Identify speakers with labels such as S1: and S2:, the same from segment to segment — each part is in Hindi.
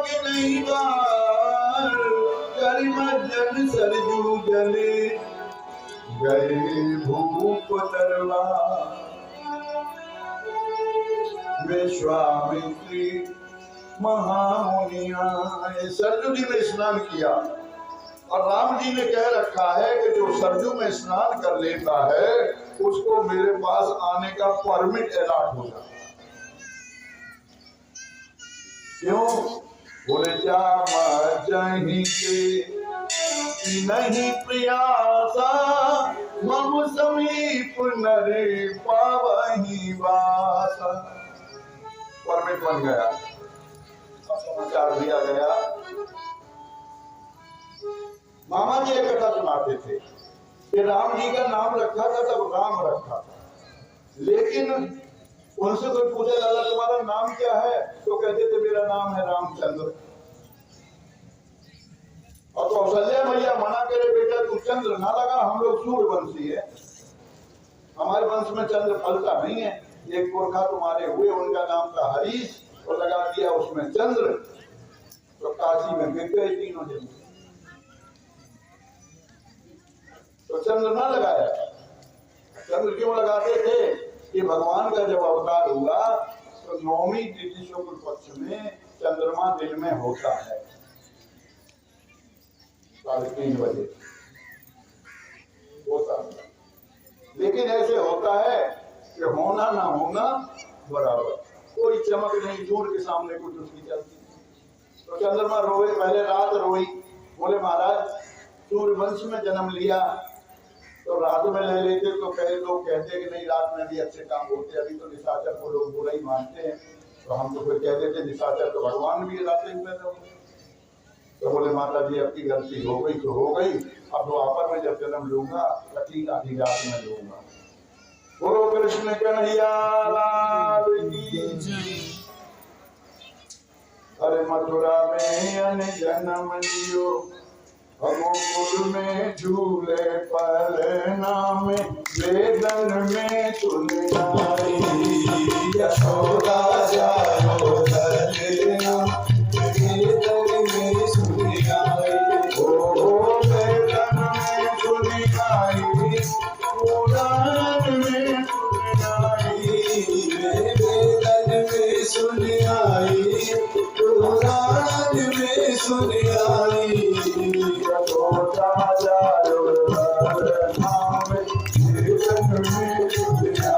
S1: के नहीं बार जन सरजू जले गए भूप दरवा विश्वामित्री महामुनिया। सरजू जी ने स्नान किया और राम जी ने कह रखा है कि जो सरजू में स्नान कर लेता है उसको मेरे पास आने का परमिट अलॉट होगा। क्यों? बोले जा मही के नहीं प्रयासा मम समीप नरे पावही वासा। परमिट बन गया। समाचार दिया गया। मामा जी एक कथा सुनाते थे कि राम जी का नाम रखा था तब राम रखा था, लेकिन उनसे कोई पूछे लाला तुम्हारा नाम क्या है तो कहते थे मेरा नाम है रामचंद्र। और कौशल्या मैया मना करे बेटा तू चंद्र ना लगा, हम लोग सूर्यवंशी है, हमारे वंश में चंद्र फलता नहीं है। एक पुरखा तुम्हारे हुए उनका नाम था हरीश और लगा दिया उसमें चंद्र, तो काशी में गिर गए तीनों जन। तो चंद्र ना लगाया। चंद्र क्यों लगाते थे कि भगवान का जब अवतार हुआ तो 9वीं तिथि शुक्ल पक्ष में चंद्रमा दिन में होता है 3:30 बजे होता है। लेकिन ऐसे होता है कि होना ना होना बराबर, कोई चमक नहीं, दूर के सामने कुछ उसकी चलती। तो चंद्रमा रोए, पहले रात रोई, बोले महाराज सूर्यवंश में जन्म लिया तो रात में ले लेते तो कई लोग कहते कि नहीं रात में भी अच्छे काम होते, अभी तो निशाचर को लोग बुरा ही मानते हैं, तो हम तो फिर कहते थे निशाचर तो भगवान भी रात में पैदा हुए। तो बोले माता जी अब की गलती हो गई तो हो गई, अब द्वापर में जब जन्म लूंगा कटी आधी रात में लूंगा। बोलो कृष्ण कन्हैया लाल की जय। अरे मथुरा में अन जन्म लियो गोकुल में झूले पलना में वेदन में सुनाई यशोदा जायो दलना वेदन में सुनाई ओ वेदन में सुनाई पुराण में सुनाई वेदन में सुनाई पुराण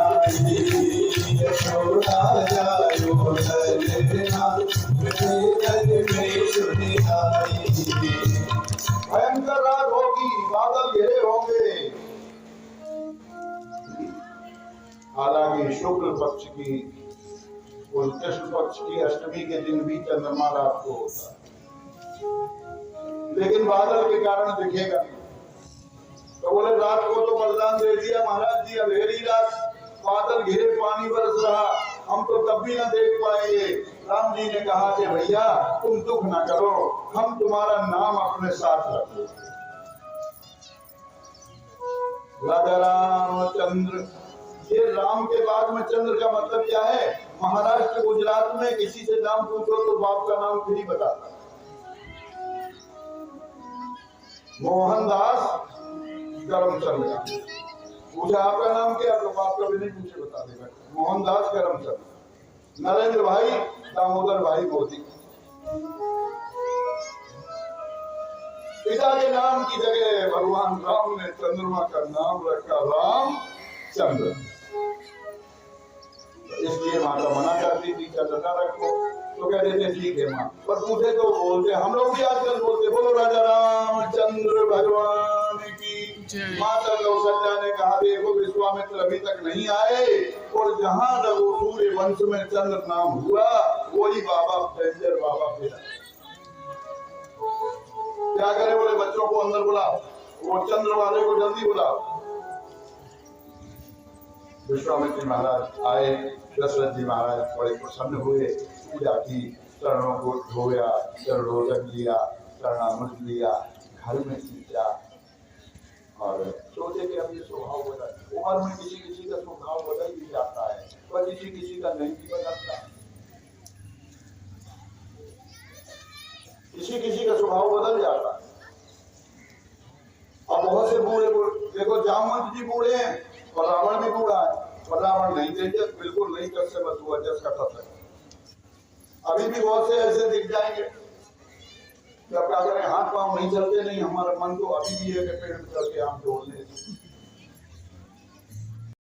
S1: में सुनाई भयंकर रात होगी, बादल घिरे होंगे। हालांकि शुक्ल पक्ष की और कृष्ण पक्ष की अष्टमी के दिन भी चंद्रमा रात को होता है, लेकिन बादल के कारण दिखेगा नहीं। तो बोले रात को तो वरदान दे दिया महाराज जी, अंधेरी रात बादल घिरे पानी बरस रहा, हम तो तब भी ना देख पाएंगे। राम जी ने कहा कि भैया तुम दुख ना करो, हम तुम्हारा नाम अपने साथ रखो। राजा रामचंद्र, ये राम के बाद में चंद्र का मतलब क्या है? महाराष्ट्र गुजरात में किसी से नाम पूछो तो बाप का नाम खुद ही बताता। मोहनदास करमचंद का पूछा आपका नाम क्या, तो बाप का भी नहीं पूछे बता देगा मोहनदास करमचंद। नरेंद्र भाई दामोदर भाई मोदी। पिता के नाम की जगह भगवान राम ने चंद्रमा का नाम रखा रामचंद्र। इसलिए माता मना करती थी चंद्र ना रखो, तो कहते थे ठीक है माँ, पर पूछे तो बोलते, हम लोग भी आजकल बोलते बोलो राजा रामचंद्र भगवान की। माता कौशल्या ने कहा देखो विश्वामित्र अभी तक नहीं आए और जहाँ रघु सूर्य वंश में चंद्र नाम हुआ वही बाबा डेंजर बाबा फिर क्या करे? बोले बच्चों को अंदर बुलाओ, वो चंद्र वाले को जल्दी बुलाओ। विश्वामित्र महाराज आए, दशरथ जी महाराज बड़े प्रसन्न हुए, पूजा की, चरणों को धोया, चरणोदक लिया, चरणामृत लिया, घर में सींचा और सोचे कि अब ये स्वभाव बदल, उम्र में किसी किसी का स्वभाव बदल भी जाता है पर किसी किसी का नहीं भी बदलता। किसी किसी का स्वभाव बदल जाता है। अब बहुत से बूढ़े देखो, जामवंत जी बूढ़े हैं और रावण भी बूढ़ा है, और रावण नहीं तेजस, बिल्कुल नहीं, जस से बस हुआ जस का तस है। अभी भी बहुत से ऐसे दिख जाएंगे, जब क्या करें, हाथ पांव नहीं चलते, नहीं, हमारा मन तो अभी भी है कि पेड़ में चल के आम तोड़ ले।